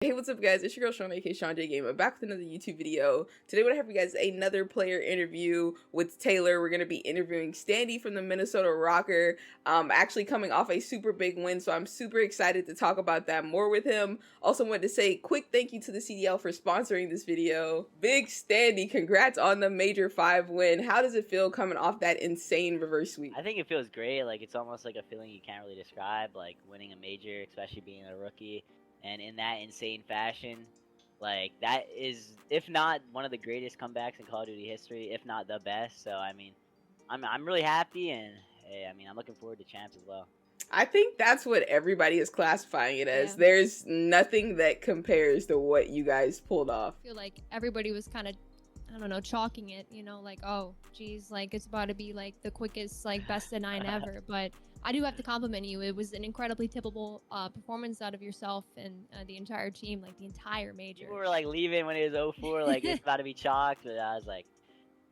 Hey, what's up guys, it's your girl Shawn, aka ShawnJ Game. I'm back with another YouTube video. Today we're going to have you guys another player interview with Taylor. We're going to be interviewing Standy from the Minnesota ROKKR, actually coming off a super big win, so I'm super excited to talk about that more with him. Also wanted to say quick thank you to the CDL for sponsoring this video. Big Standy, congrats on the Major 5 win. How does it feel coming off that insane reverse sweep? I think it feels great. Like, it's almost like a feeling you can't really describe, like winning a major, especially being a rookie. And in that insane fashion, like, that is, if not one of the greatest comebacks in Call of Duty history, if not the best. So, I mean, I'm really happy, and hey, I mean, I'm looking forward to Champs as well. I think that's what everybody is classifying it as. Yeah. There's nothing that compares to what you guys pulled off. I feel like everybody was kind of, I don't know, chalking it, you know, like, oh, geez, like, it's about to be, like, the quickest, like, best of 9 ever. But I do have to compliment you. It was an incredibly tippable performance out of yourself and the entire team, like, the entire major. People were, like, leaving when it was 0-4, like, it's about to be chalked, but I was like,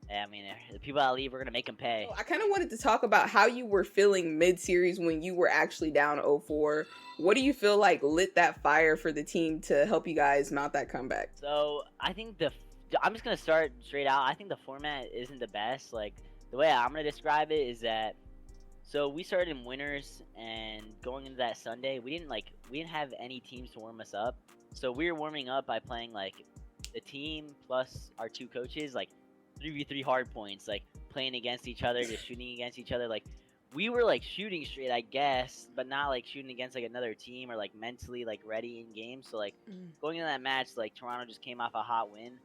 yeah, I mean, the people that leave, we're going to make them pay. I kind of wanted to talk about how you were feeling mid-series when you were actually down 0-4. What do you feel like lit that fire for the team to help you guys mount that comeback? So, I think I'm just going to start straight out. I think the format isn't the best. Like, the way I'm going to describe it is that, so we started in winners, and going into that Sunday, we didn't have any teams to warm us up. So we were warming up by playing, like, the team plus our 2 coaches, like, 3v3 hard points, like, playing against each other, just shooting against each other. Like, we were, like, shooting straight, I guess, but not, like, shooting against, like, another team or, like, mentally, like, ready in game. So, like, going into that match, like, Toronto just came off a hot win.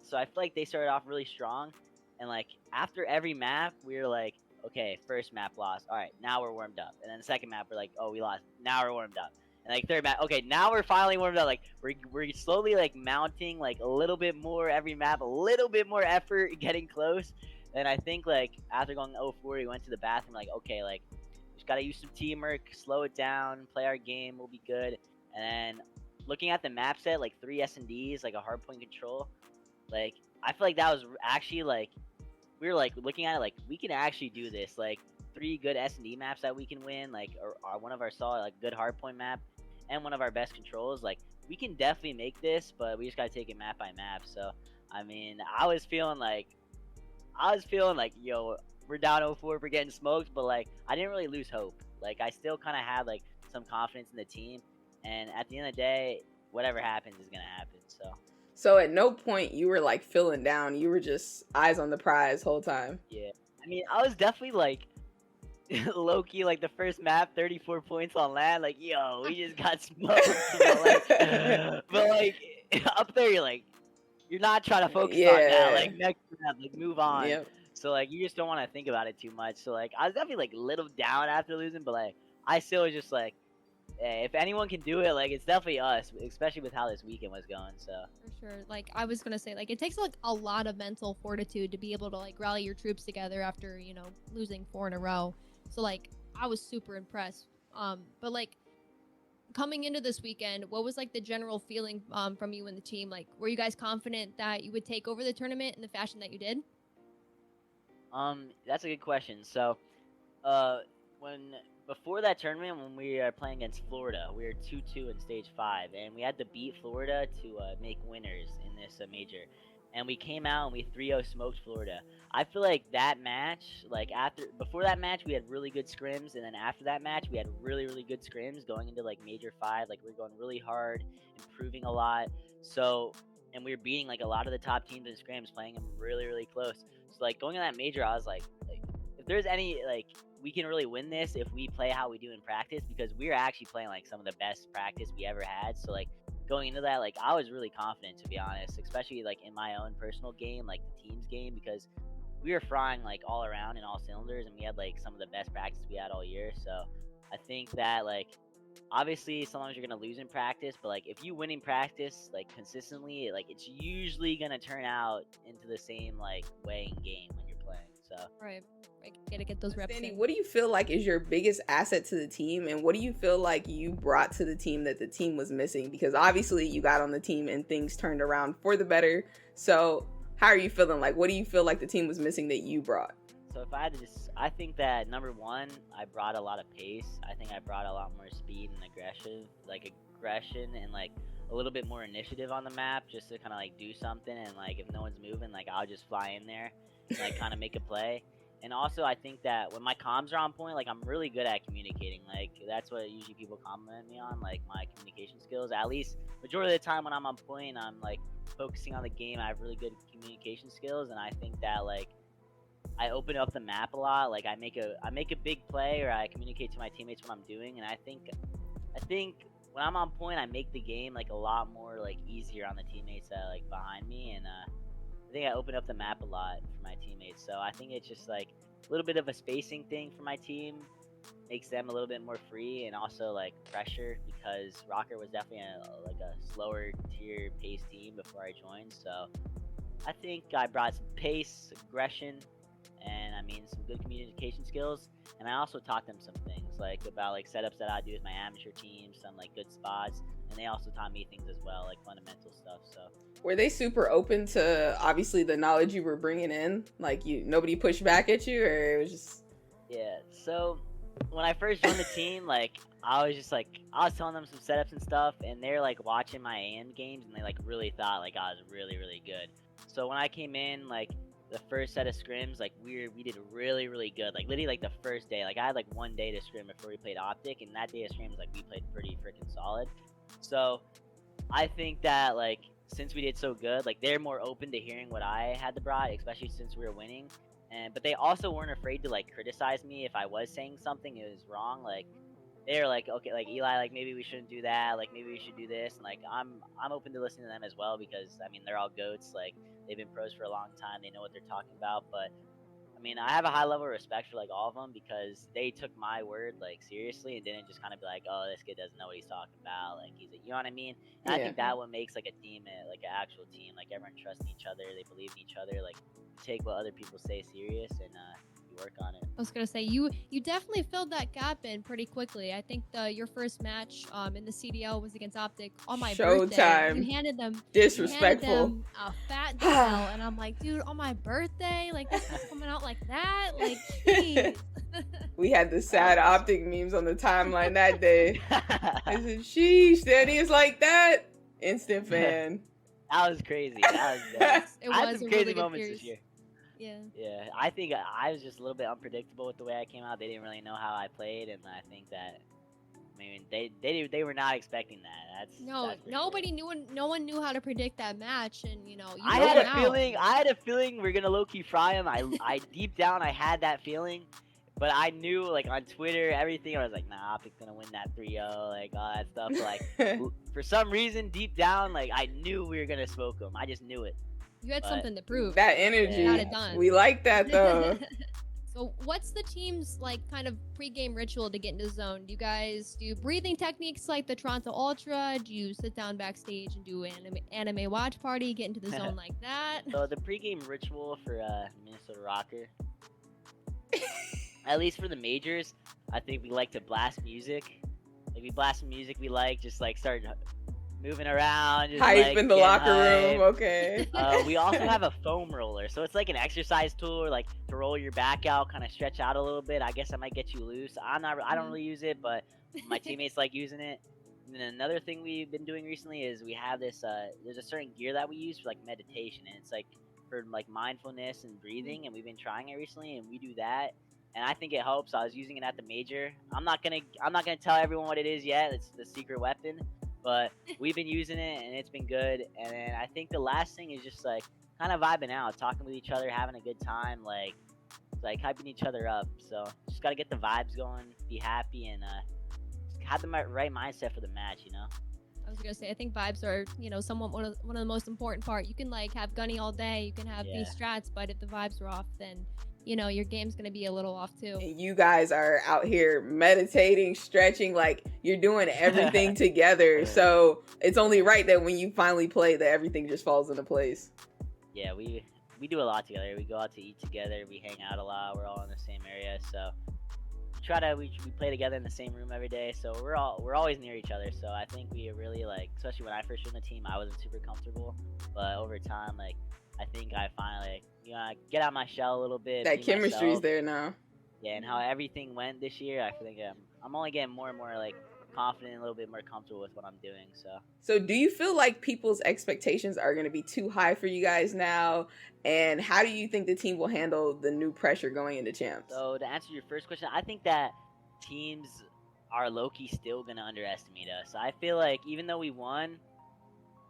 So I feel like they started off really strong. And, like, after every map, we were like, okay, first map lost. All right, now we're warmed up. And then the second map, we're like, oh, we lost. Now we're warmed up. And, like, third map, okay, now we're finally warmed up. Like, we're slowly, like, mounting, like, a little bit more every map, a little bit more effort, getting close. And I think, like, after going 0-4, we went to the bathroom, like, okay, like, just got to use some teamwork, slow it down, play our game, we'll be good. And then looking at the map set, like, 3 S&Ds, like, a hard point control, like, I feel like that was actually, like, we were, like, looking at it, like, we can actually do this. Like, 3 good S&D maps that we can win, like, or one of our solid, like, good hardpoint map, and one of our best controls. Like, we can definitely make this, but we just gotta take it map by map. So, I mean, I was feeling like, yo, we're down 0-4, we're getting smoked, but, like, I didn't really lose hope. Like, I still kind of had, like, some confidence in the team, and at the end of the day, whatever happens is gonna happen. So at no point you were like feeling down. You were just eyes on the prize whole time. Yeah. I mean, I was definitely like low-key, like the first map, 34 points on land. Like, yo, we just got smoked. but like up there, you're not trying to focus on that. Like, next map, like, move on. Yep. So like, you just don't want to think about it too much. So like, I was definitely like a little down after losing, but like, I still was just like, hey, if anyone can do it, like, it's definitely us, especially with how this weekend was going. So For sure. Like, I was gonna say, like, it takes, like, a lot of mental fortitude to be able to, like, rally your troops together after, you know, losing 4 in a row. So, like, I was super impressed. But, like, coming into this weekend, what was, like, the general feeling from you and the team? Like, were you guys confident that you would take over the tournament in the fashion that you did? that's a good question. So, before that tournament, when we were playing against Florida, we were 2-2 in stage 5, and we had to beat Florida to make winners in this major. And we came out and we 3-0 smoked Florida. I feel like that match, like, before that match, we had really good scrims, and then after that match, we had really, really good scrims going into, like, major 5. Like, we were going really hard, improving a lot. So, and we were beating, like, a lot of the top teams in scrims, playing them really, really close. So, like, going in that major, I was like, if there's any, like, we can really win this if we play how we do in practice, because we were actually playing, like, some of the best practice we ever had. So, like, going into that, like, I was really confident, to be honest, especially, like, in my own personal game, like the team's game, because we were frying, like, all around in all cylinders, and we had, like, some of the best practice we had all year. So I think that, like, obviously sometimes you're gonna lose in practice, but, like, if you win in practice, like, consistently, like, it's usually gonna turn out into the same, like, way in game when you're playing. So Right. Like, gotta get those reps Standy, in. what do you feel like is your biggest asset to the team, and what do you feel like you brought to the team that the team was missing? Because obviously you got on the team and things turned around for the better. So how are you feeling? Like, what do you feel like the team was missing that you brought? So if I had to I think that number one, I brought a lot of pace. I think I brought a lot more speed and aggression, and like a little bit more initiative on the map, just to kind of like do something, and like if no one's moving, like I'll just fly in there and like kind of make a play. And also, I think that when my comms are on point, like I'm really good at communicating. Like that's what usually people compliment me on, like my communication skills. At least majority of the time when I'm on point, I'm like focusing on the game. I have really good communication skills, and I think that like I open up the map a lot. Like I make a big play, or I communicate to my teammates what I'm doing. And I think when I'm on point, I make the game like a lot more like easier on the teammates that like behind me. And I think I open up the map a lot for my teammates. So I think it's just like a little bit of a spacing thing for my team, makes them a little bit more free, and also like pressure, because ROKKR was definitely a slower tier pace team before I joined. So I think I brought some pace, aggression, and I mean some good communication skills. And I also taught them some things like about like setups that I do with my amateur team, some like good spots, and they also taught me things as well, like fundamental stuff. So were they super open to obviously the knowledge you were bringing in? Like nobody pushed back at you, or it was just... Yeah, so when I first joined the team, like I was telling them some setups and stuff, and they're like watching my AM games, and they like really thought like I was really, really good. So when I came in, like the first set of scrims, like we did really, really good. Like literally like the first day, like I had like 1 day to scrim before we played optic, and that day of scrims, like we played pretty freaking solid. So I think that like since we did so good, like they're more open to hearing what I had to brought, especially since we were winning. But they also weren't afraid to like criticize me if I was saying something it was wrong. Like they're like, okay, like Eli, like maybe we shouldn't do that, like maybe we should do this. And like I'm open to listening to them as well, because I mean they're all goats, like they've been pros for a long time, they know what they're talking about. But I mean, I have a high level of respect for like all of them, because they took my word like seriously and didn't just kind of be like, oh, this kid doesn't know what he's talking about, like he's a, you know what I mean? And I think that what makes like a team, like an actual team, like everyone trusts each other, they believe in each other, like take what other people say serious, and you work on it. I was gonna say you definitely filled that gap in pretty quickly. I think your first match in the CDL was against Optic on my birthday. Showtime. You handed them Disrespectful. You handed them a fat DL, and I'm like, dude, on my birthday, like this is coming out like that, like jeez. We had the sad Optic memes on the timeline that day. I said, sheesh, Standy is like that. Instant fan. That was crazy. That was It I had was some a crazy really good moments series. this year. Yeah. Yeah, I think I was just a little bit unpredictable with the way I came out. They didn't really know how I played, and I think that, I mean, they were not expecting that. That's Nobody knew. No one knew how to predict that match, and you know. I had a feeling we're gonna low key fry him. I deep down I had that feeling, but I knew like on Twitter everything. I was like, nah, Optic's gonna win that 3-0, like all that stuff. But, like for some reason, deep down, like I knew we were gonna smoke him. I just knew it. You had something to prove. That energy. Got it done. We like that though. So what's the team's like kind of pre-game ritual to get into the zone? Do you guys do breathing techniques like the Toronto Ultra? Do you sit down backstage and do anime watch party, get into the zone like that? So the pre-game ritual for Minnesota ROKKR, at least for the majors, I think we like to blast music. Like we blast some music we like, just like start moving around, just hype like, in the locker hype. room. Okay. We also have a foam roller, so it's like an exercise tool, like to roll your back out, kind of stretch out a little bit. I guess I might get you loose. I don't really use it, but my teammates like using it. And then another thing we've been doing recently is we have this. There's a certain gear that we use for like meditation, and it's like for like mindfulness and breathing. And we've been trying it recently, and we do that. And I think it helps. I was using it at the major. I'm not gonna tell everyone what it is yet. It's the secret weapon. But we've been using it, and it's been good. And then I think the last thing is just like kind of vibing out, talking with each other, having a good time, like hyping each other up. So just gotta get the vibes going, be happy, and have the right mindset for the match. You know. I was gonna say, I think vibes are, somewhat one of the most important part. You can like have gunny all day, you can have these strats, but if the vibes are off, then your game's gonna be a little off too. And you guys are out here meditating, stretching, like you're doing everything together. So it's only right that when you finally play, that everything just falls into place. Yeah, we do a lot together. We go out to eat together. We hang out a lot. We're all in the same area, so we play together in the same room every day. So we're always near each other. So I think we really like, especially when I first joined the team, I wasn't super comfortable, but over time, like I think I finally I get out of my shell a little bit. That chemistry's there now. Yeah, and how everything went this year, I think I'm only getting more and more like confident, a little bit more comfortable with what I'm doing. So do you feel like people's expectations are going to be too high for you guys now? And how do you think the team will handle the new pressure going into champs? So to answer your first question, I think that teams are low-key still going to underestimate us. I feel like even though we won,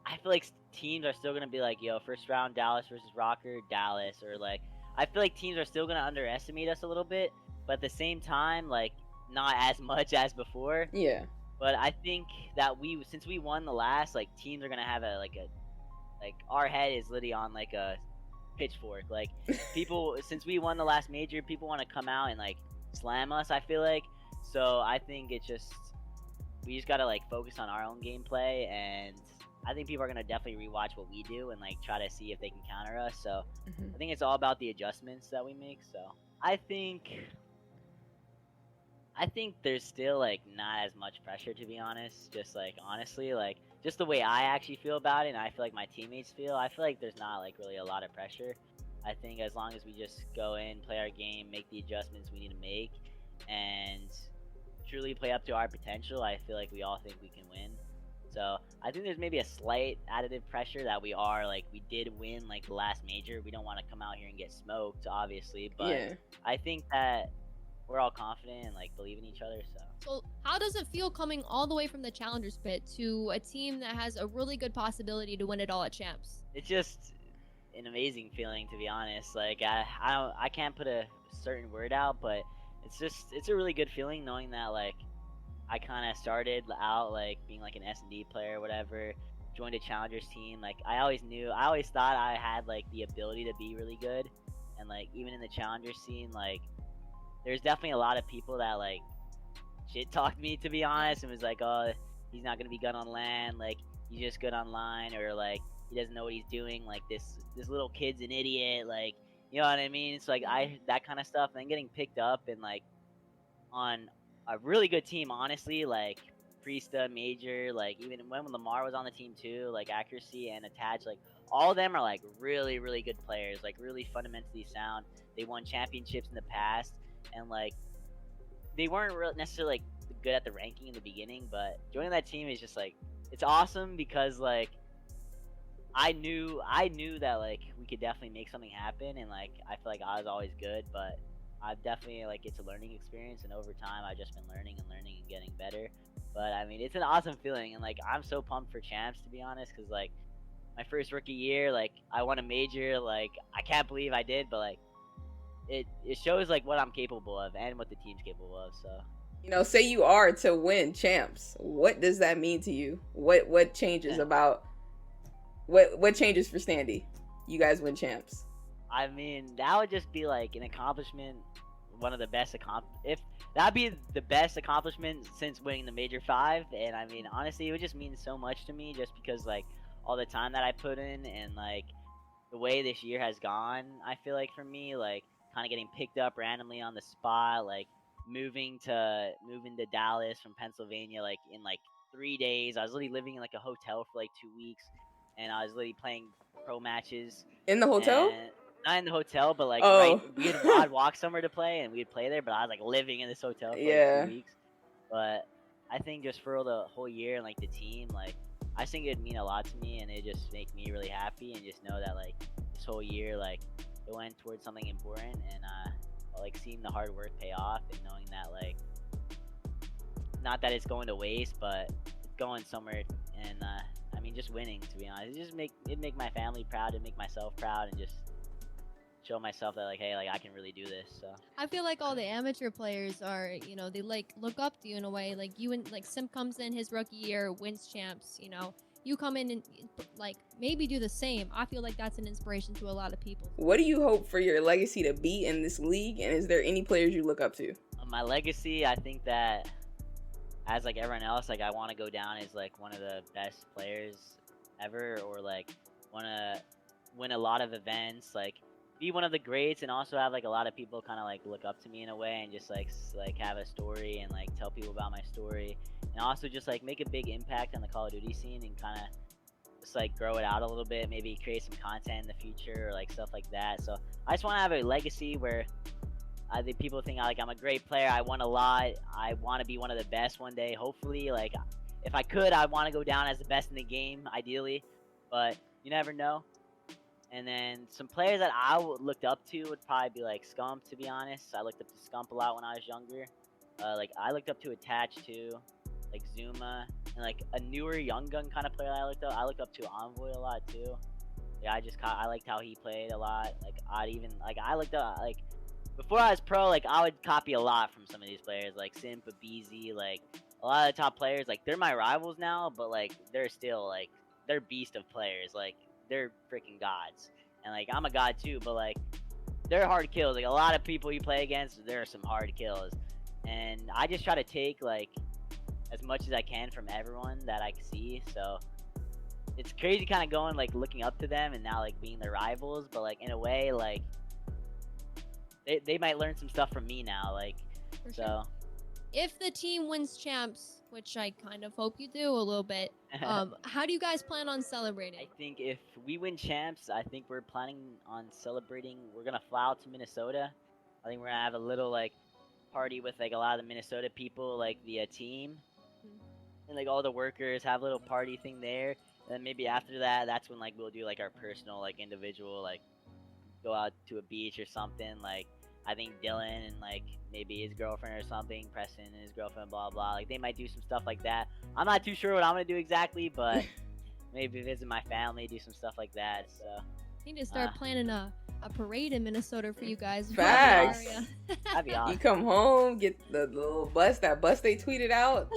I feel like teams are still going to be like, yo, first round Dallas versus ROKKR, Dallas. Or like, I feel like teams are still going to underestimate us a little bit. But at the same time, like, not as much as before. Yeah. But I think that since we won the last, like, teams are going to have our head is literally on like a pitchfork. Like, people, since we won the last major, people want to come out and like slam us, I feel like. So I think we just got to like focus on our own gameplay, and I think people are going to definitely rewatch what we do and like try to see if they can counter us. So I think it's all about the adjustments that we make. So I think there's still like not as much pressure, to be honest. Just like honestly, like just the way I actually feel about it, and I feel like my teammates feel, I feel like there's not like really a lot of pressure. I think as long as we just go in, play our game, make the adjustments we need to make, and truly play up to our potential, I feel like we all think we can win. So I think there's maybe a slight additive pressure that we did win like the last major. We don't want to come out here and get smoked, obviously, but yeah. I think that we're all confident and like believe in each other. So how does it feel coming all the way from the challengers pit to a team that has a really good possibility to win it all at champs? It's just an amazing feeling, to be honest. Like I can't put a certain word out, but it's a really good feeling knowing that like I kind of started out like being like an S&D player or whatever, joined a challengers team. Like I always thought I had like the ability to be really good, and like even in the challengers scene, like there's definitely a lot of people that like shit talked me, to be honest, and was like, oh, he's not gonna be good on land, like he's just good online, or like he doesn't know what he's doing, like this little kid's an idiot, like, you know what I mean? It's like that kind of stuff, and then getting picked up and like on a really good team, honestly, like Priesta, Major, like even when Lamar was on the team too, like Accuracy and Attach, like all of them are like really, really good players, like really fundamentally sound. They won championships in the past, and like they weren't necessarily like good at the ranking in the beginning, but joining that team is just like, it's awesome because like I knew that like we could definitely make something happen, and like I feel like I was always good, but I've definitely like, it's a learning experience, and over time I've just been learning and getting better. But I mean, it's an awesome feeling, and like I'm so pumped for champs, to be honest, because like my first rookie year, like I won a major, like I can't believe I did, but like it shows like what I'm capable of and what the team's capable of. So, you know, say you are to win champs, what does that mean to you? What changes about what changes for Standy? You guys win champs. I mean, that would just be like an accomplishment, one of the best if that'd be the best accomplishment since winning the Major 5. And I mean, honestly, it would just mean so much to me, just because like all the time that I put in, and like the way this year has gone. I feel like for me, like kind of getting picked up randomly on the spot, like moving to Dallas from Pennsylvania, like in like 3 days. I was literally living in like a hotel for like 2 weeks, and I was literally playing pro matches in the hotel. Not in the hotel, but like I'd walk somewhere to play, and we'd play there. But I was like living in this hotel for like 2 weeks. But I think just for the whole year and like the team, like I think it'd mean a lot to me, and it just make me really happy, and just know that like this whole year, like it went towards something important, and like seeing the hard work pay off, and knowing that like not that it's going to waste, but it's going somewhere. And I mean, just winning, to be honest, it'd make my family proud, and make myself proud, and just show myself that like, hey, like I can really do this. So I feel like all the amateur players are, you know, they like look up to you in a way. Like you, and like Sim comes in his rookie year, wins champs, you know, you come in and like maybe do the same. I feel like that's an inspiration to a lot of people. What do you hope for your legacy to be in this league, and is there any players you look up to? My legacy, I think that as like everyone else, like I want to go down as like one of the best players ever, or like want to win a lot of events, like be one of the greats, and also have like a lot of people kind of like look up to me in a way, and just like have a story, and like tell people about my story, and also just like make a big impact on the Call of Duty scene, and kind of just like grow it out a little bit, maybe create some content in the future, or like stuff like that. So I just want to have a legacy where I think people think like I'm a great player. I won a lot. I want to be one of the best one day. Hopefully, like if I could, I want to go down as the best in the game, ideally. But you never know. And then some players that I looked up to would probably be like Scump, to be honest. I looked up to Scump a lot when I was younger. Like I looked up to Attach too, like Zuma, and like a newer young gun kind of player that I looked up to Envoy a lot too. Yeah, I liked how he played a lot. Like I looked up like before I was pro, like I would copy a lot from some of these players, like Simp, BZ, like a lot of the top players. Like they're my rivals now, but like they're still like they're beast of players. Like they're freaking gods, and like I'm a god too, but like they're hard kills. Like a lot of people you play against, there are some hard kills, and I just try to take like as much as I can from everyone that I see. So it's crazy kind of going like looking up to them and now like being their rivals, but like in a way like they might learn some stuff from me now, like For so sure. If the team wins champs, which I kind of hope you do a little bit, how do you guys plan on celebrating? I think if we win champs, I think we're planning on celebrating. We're gonna fly out to Minnesota. I think we're gonna have a little like party with like a lot of the Minnesota people, like the team, and like all the workers, have a little party thing there. And then maybe after that, that's when like we'll do like our personal, like individual, like go out to a beach or something. Like I think Dylan and like maybe his girlfriend or something, Preston and his girlfriend, blah blah. Like they might do some stuff like that. I'm not too sure what I'm gonna do exactly, but maybe visit my family, do some stuff like that. So I need to start planning a parade in Minnesota for you guys. Facts. that'd be awesome. You come home, get the little bus they tweeted out.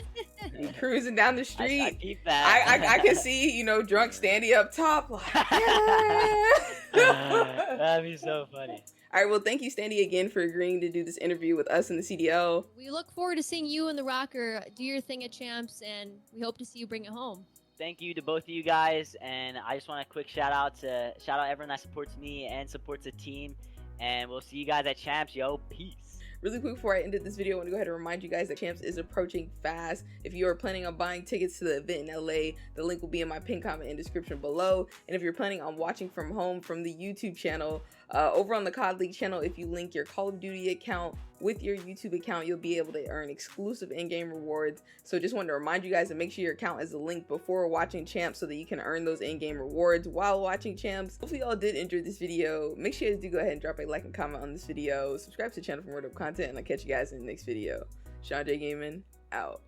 You cruising down the street. I keep that. I can see, you know, drunk Standy up top. Like, yeah. That'd be so funny. All right, well, thank you, Standy, again for agreeing to do this interview with us in the CDL. We look forward to seeing you and the ROKKR do your thing at champs, and we hope to see you bring it home. Thank you to both of you guys, and I just want a quick shout out everyone that supports me and supports the team, and we'll see you guys at champs. Yo, peace. Really quick before I ended this video, I want to go ahead and remind you guys that Champs is approaching fast. If you are planning on buying tickets to the event in LA, the link will be in my pinned comment and description below. And if you're planning on watching from home from the YouTube channel, over on the COD League channel, if you link your Call of Duty account with your YouTube account, you'll be able to earn exclusive in-game rewards. So just wanted to remind you guys to make sure your account is linked before watching Champs so that you can earn those in-game rewards while watching Champs. Hopefully y'all did enjoy this video. Make sure to go ahead and drop a like and comment on this video. Subscribe to the channel for more dope content, and I'll catch you guys in the next video. ShawnJ Gaming, out.